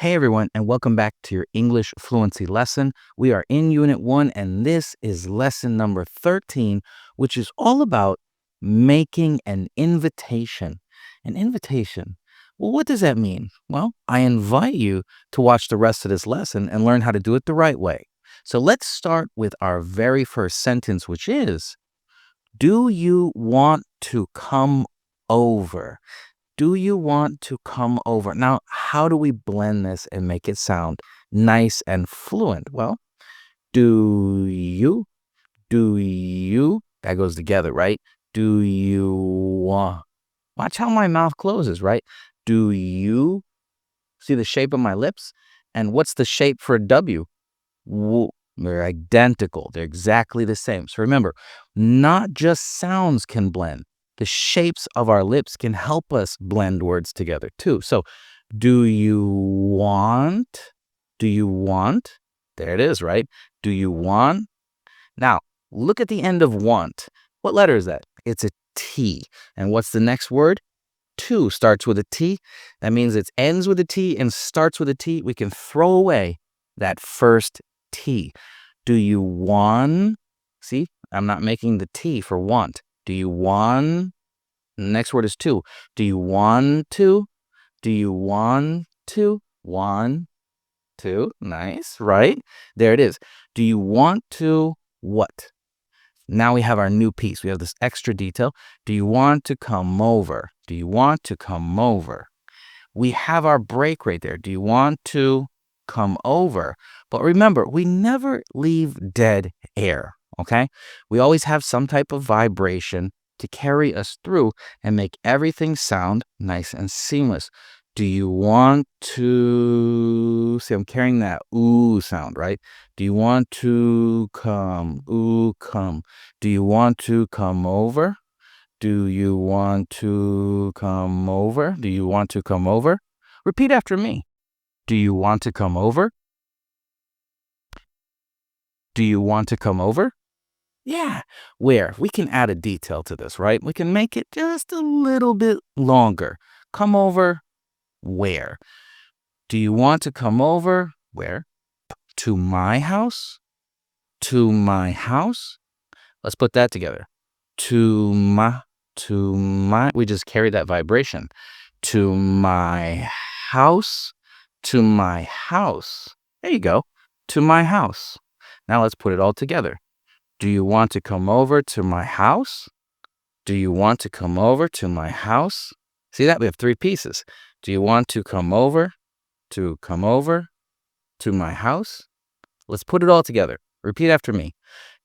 Hey everyone, and welcome back to your English fluency lesson. We are in Unit 1, and this is lesson number 13, which is all about making an invitation. An invitation. Well, what does that mean? Well, I invite you to watch the rest of this lesson and learn how to do it the right way. So let's start with our very first sentence, which is, do you want to come over? Do you want to come over? Now, how do we blend this and make it sound nice and fluent? Well, do you, that goes together, right? Do you want, watch how my mouth closes, right? Do you see the shape of my lips? And what's the shape for a W? They're identical. They're exactly the same. So remember, not just sounds can blend. The shapes of our lips can help us blend words together too. So, do you want? Do you want? There it is, right? Do you want? Now, look at the end of want. What letter is that? It's a T. And what's the next word? To starts with a T. That means it ends with a T and starts with a T. We can throw away that first T. Do you want? See, I'm not making the T for want. Do you want? Next word is to. Do you want to? Do you want to? Want to. Nice, right? There it is. Do you want to what? Now we have our new piece. We have this extra detail. Do you want to come over? Do you want to come over? We have our break right there. Do you want to come over? But remember, we never leave dead air, okay? We always have some type of vibration to carry us through and make everything sound nice and seamless. Do you want to, see, I'm carrying that ooh sound, right? Do you want to come, ooh, come? Do you want to come over? Do you want to come over? Do you want to come over? Repeat after me. Do you want to come over? Do you want to come over? Yeah. Where? We can add a detail to this, right? We can make it just a little bit longer. Come over where? Do you want to come over where? To my house? To my house? Let's put that together. To my, we just carry that vibration. To my house, to my house. There you go. To my house. Now let's put it all together. Do you want to come over to my house? Do you want to come over to my house? See that? We have three pieces. Do you want to come over to my house? Let's put it all together. Repeat after me.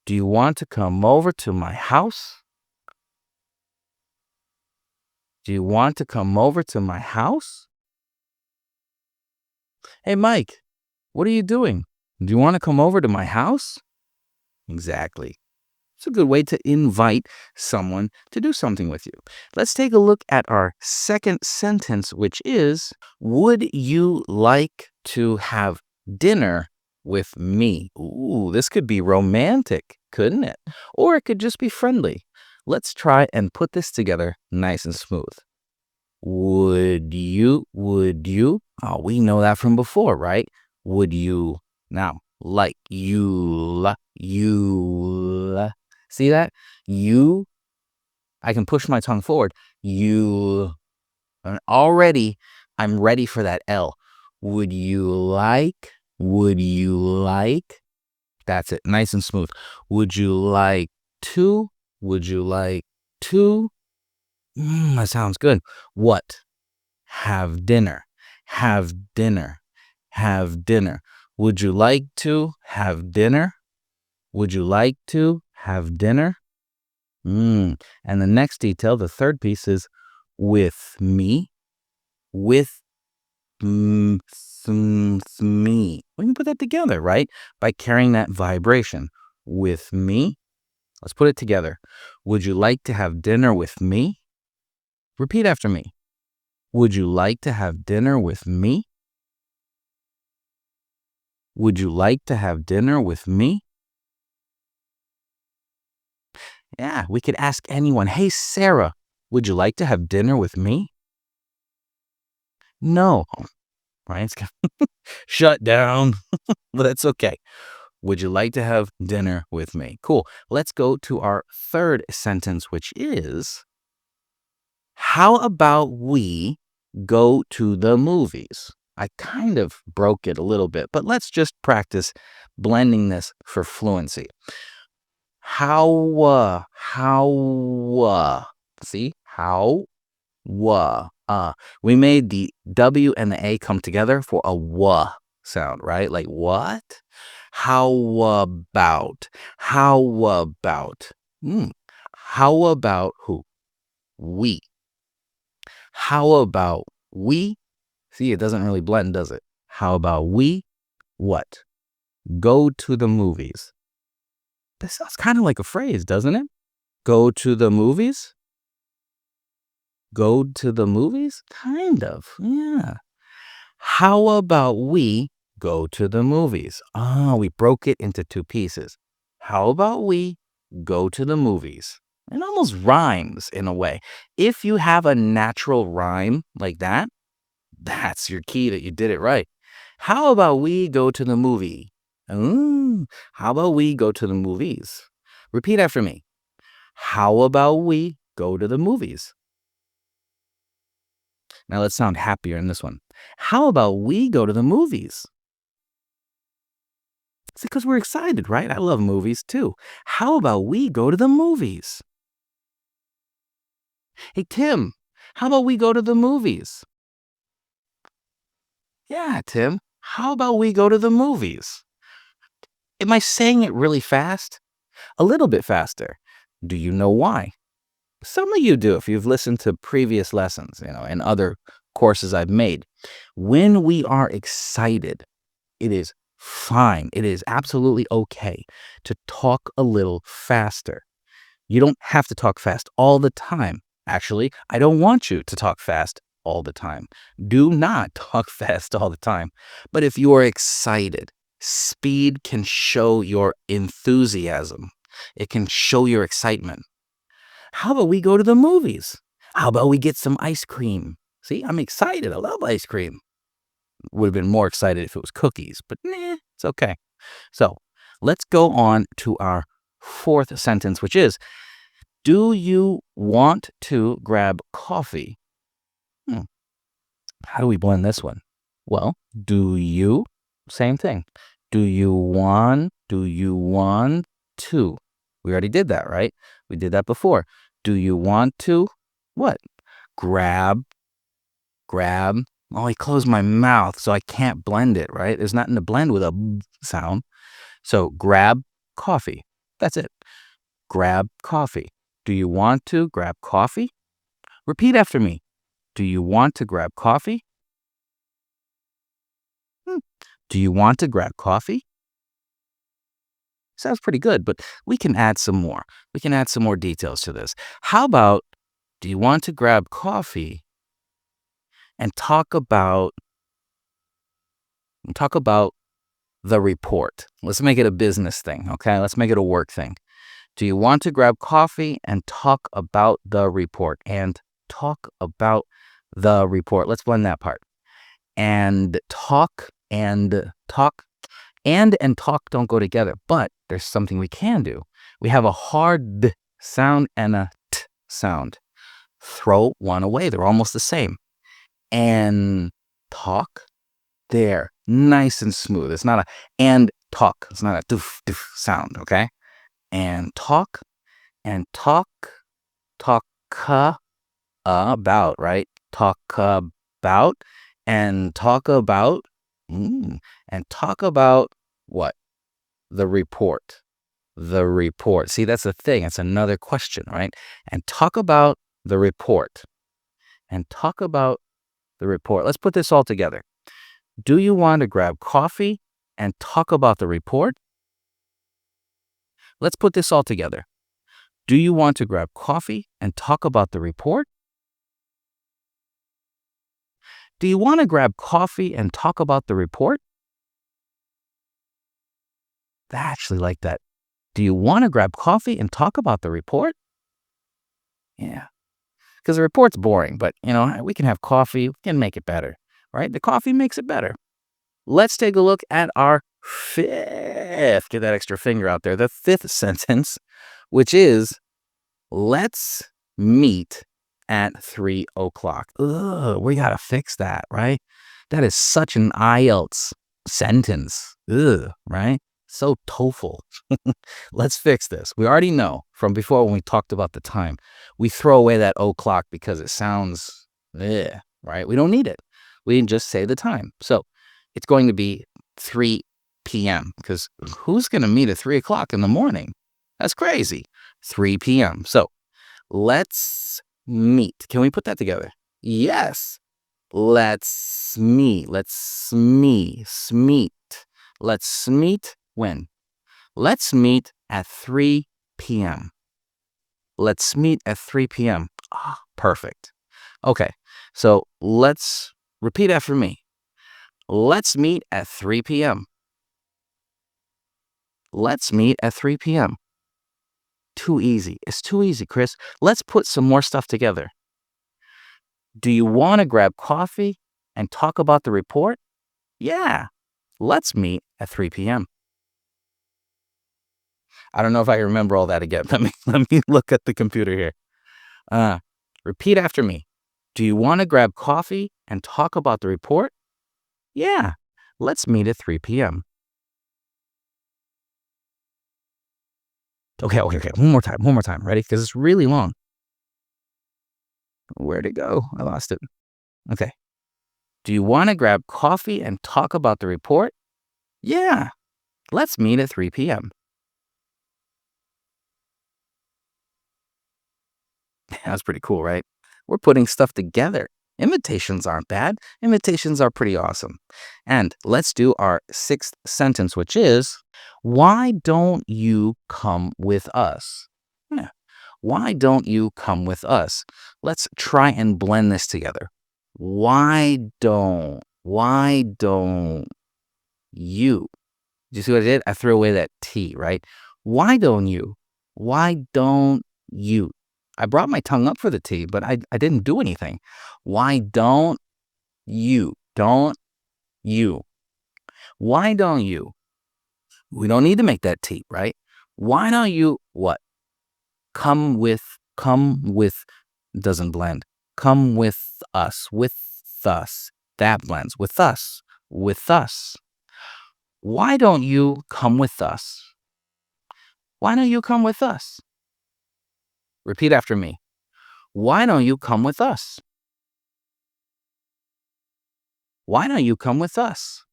Do you want to come over to my house? Do you want to come over to my house? Hey, Mike, what are you doing? Do you want to come over to my house? Exactly. It's a good way to invite someone to do something with you. Let's take a look at our second sentence, which is, would you like to have dinner with me? Ooh, this could be romantic, couldn't it? Or it could just be friendly. Let's try and put this together nice and smooth. Would you? Oh, we know that from before, right? Would you? Now, like you, see that? You, I can push my tongue forward. You, and already I'm ready for that L. Would you like? Would you like? That's it, nice and smooth. Would you like to? Would you like to? That sounds good. What? Have dinner. Have dinner. Have dinner. Would you like to have dinner? Would you like to have dinner? And the next detail, the third piece is with me. With me. We can put that together, right? By carrying that vibration. With me. Let's put it together. Would you like to have dinner with me? Repeat after me. Would you like to have dinner with me? Would you like to have dinner with me? Yeah, we could ask anyone, hey, Sarah, would you like to have dinner with me? No. right? It's shut down, but that's okay. Would you like to have dinner with me? Cool. Let's go to our third sentence, which is, how about we go to the movies? I kind of broke it a little bit, but let's just practice blending this for fluency. See? We made the W and the A come together for a W sound, right? Like what? How about? How about? Hmm. How about who? We. How about we? See, it doesn't really blend, does it? How about we? What? Go to the movies. This sounds kind of like a phrase, doesn't it? Go to the movies? Go to the movies? Kind of, yeah. How about we go to the movies? We broke it into two pieces. How about we go to the movies? It almost rhymes in a way. If you have a natural rhyme like that, that's your key that you did it right. How about we go to the movie? How about we go to the movies? Repeat after me. How about we go to the movies? Now let's sound happier in this one. How about we go to the movies? It's because we're excited, right? I love movies too. How about we go to the movies? Hey, Tim, how about we go to the movies? Yeah, Tim, how about we go to the movies? Am I saying it really fast? A little bit faster. Do you know why? Some of you do if you've listened to previous lessons, and other courses I've made. When we are excited, it is fine. It is absolutely okay to talk a little faster. You don't have to talk fast all the time. Actually, I don't want you to talk fast all the time. Do not talk fast all the time. But if you are excited, speed can show your enthusiasm. It can show your excitement. How about we go to the movies? How about we get some ice cream? See, I'm excited. I love ice cream. Would have been more excited if it was cookies, but it's okay. So let's go on to our fourth sentence, which is, do you want to grab coffee? How do we blend this one? Well, do you? Same thing. Do you want to? We already did that, right? We did that before. Do you want to? What? Grab. Oh, I closed my mouth, so I can't blend it, right? There's nothing to blend with a b sound. So grab coffee. That's it. Grab coffee. Do you want to grab coffee? Repeat after me. Do you want to grab coffee? Do you want to grab coffee? Sounds pretty good, but we can add some more. We can add some more details to this. How about, do you want to grab coffee and talk about the report? Let's make it a business thing, okay? Let's make it a work thing. Do you want to grab coffee and talk about the report? And talk about the report. Let's blend that part. And talk and talk don't go together, but there's something we can do. We have a hard d sound and a t sound. Throw one away. They're almost the same. And talk, there, nice and smooth. It's not a and talk. It's not a doof doof sound, okay? And talk, talk about, right? Talk about, and talk about, and talk about what? The report. The report. See, that's the thing. It's another question, right? And talk about the report. And talk about the report. Let's put this all together. Do you want to grab coffee and talk about the report? Let's put this all together. Do you want to grab coffee and talk about the report? Do you want to grab coffee and talk about the report? I actually like that. Do you want to grab coffee and talk about the report? Yeah. Because the report's boring, but, we can have coffee. We can make it better. right? The coffee makes it better. Let's take a look at our fifth, get that extra finger out there, the fifth sentence, which is, let's meet at 3 o'clock. Ugh, we got to fix that, right? That is such an IELTS sentence. Ugh, right? So TOEFL. Let's fix this. We already know from before when we talked about the time. We throw away that o'clock because it sounds, right? We don't need it. We can just say the time. So it's going to be 3 p.m. because who's going to meet at 3 o'clock in the morning? That's crazy. 3 p.m. So let's meet. Can we put that together? Yes. Let's meet. Let's meet. Let's meet when? Let's meet at 3 p.m. Let's meet at 3 p.m. Ah, perfect. Okay, so let's repeat after me. Let's meet at 3 p.m. Let's meet at 3 p.m. Too easy. It's too easy, Chris. Let's put some more stuff together. Do you want to grab coffee and talk about the report? Yeah. Let's meet at 3 p.m. I don't know if I can remember all that again. Let me look at the computer here. Repeat after me. Do you want to grab coffee and talk about the report? Yeah. Let's meet at 3 p.m. Okay. One more time. Ready? Because it's really long. Where'd it go? I lost it. Okay. Do you want to grab coffee and talk about the report? Yeah. Let's meet at 3 p.m. That's pretty cool, right? We're putting stuff together. Imitations aren't bad. Imitations are pretty awesome. And let's do our sixth sentence, which is, why don't you come with us? Yeah. Why don't you come with us? Let's try and blend this together. Why don't you? Do you see what I did? I threw away that T, right? Why don't you? Why don't you? I brought my tongue up for the T, but I didn't do anything. Why don't you? Don't you? Why don't you? We don't need to make that T, right? Why don't you what? Come with, doesn't blend. Come with us. That blends. With us. Why don't you come with us? Why don't you come with us? Repeat after me. Why don't you come with us? Why don't you come with us?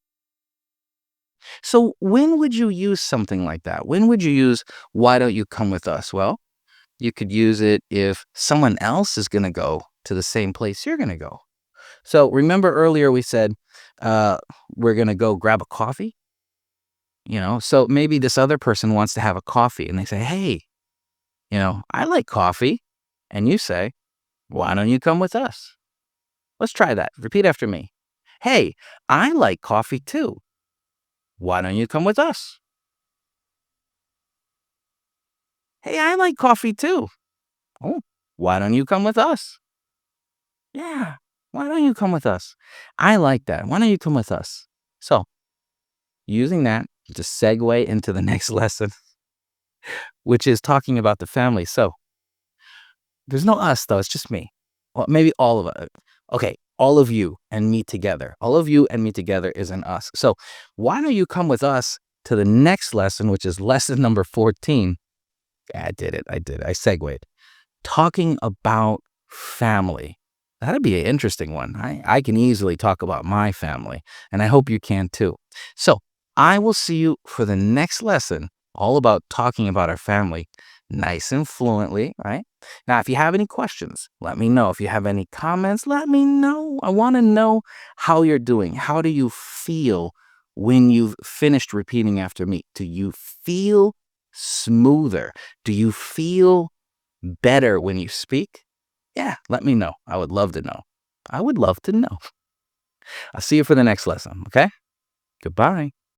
So when would you use something like that? When would you use, why don't you come with us? Well, you could use it if someone else is going to go to the same place you're going to go. So remember earlier we said we're going to go grab a coffee? So maybe this other person wants to have a coffee and they say, hey, I like coffee. And you say, why don't you come with us? Let's try that. Repeat after me. Hey, I like coffee too. Why don't you come with us? Hey, I like coffee too. Oh, why don't you come with us? Yeah, why don't you come with us? I like that. Why don't you come with us? So, using that to segue into the next lesson, which is talking about the family. So, there's no us though, it's just me. Well, maybe all of us. Okay, all of you and me together. All of you and me together is an us. So, why don't you come with us to the next lesson, which is lesson number 14. I did it. I segued. Talking about family. That'd be an interesting one. I can easily talk about my family, and I hope you can too. So I will see you for the next lesson, all about talking about our family, nice and fluently, right? Now, if you have any questions, let me know. If you have any comments, let me know. I want to know how you're doing. How do you feel when you've finished repeating after me? Do you feel smoother? Do you feel better when you speak? Yeah, let me know. I would love to know. I would love to know. I'll see you for the next lesson, okay? Goodbye.